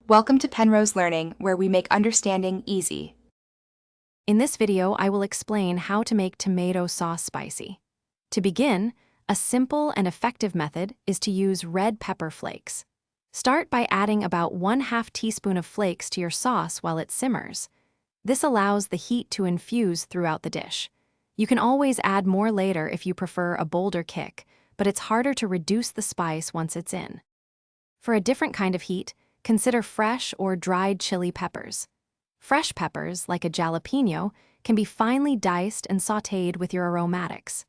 Welcome to Penrose Learning, where we make understanding easy. In this video, I will explain how to make tomato sauce spicy. To begin, a simple and effective method is to use red pepper flakes. Start by adding about 1/2 teaspoon of flakes to your sauce while it simmers. This allows the heat to infuse throughout the dish. You can always add more later if you prefer a bolder kick, but it's harder to reduce the spice once it's in. For a different kind of heat, consider fresh or dried chili peppers. Fresh peppers, like a jalapeno, can be finely diced and sautéed with your aromatics.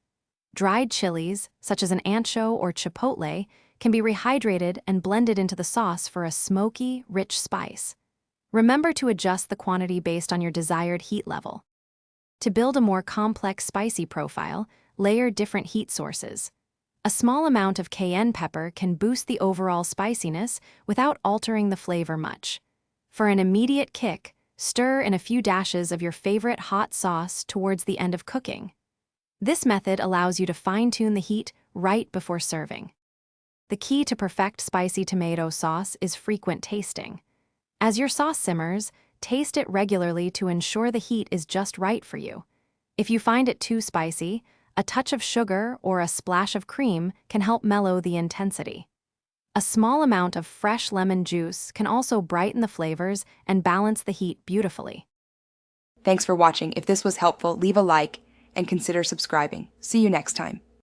Dried chilies, such as an ancho or chipotle, can be rehydrated and blended into the sauce for a smoky, rich spice. Remember to adjust the quantity based on your desired heat level. To build a more complex spicy profile, layer different heat sources. A small amount of cayenne pepper can boost the overall spiciness without altering the flavor much. For an immediate kick, stir in a few dashes of your favorite hot sauce towards the end of cooking. This method allows you to fine-tune the heat right before serving. The key to perfect spicy tomato sauce is frequent tasting. As your sauce simmers, taste it regularly to ensure the heat is just right for you. If you find it too spicy, a touch of sugar or a splash of cream can help mellow the intensity. A small amount of fresh lemon juice can also brighten the flavors and balance the heat beautifully. Thanks for watching. If this was helpful, leave a like and consider subscribing. See you next time.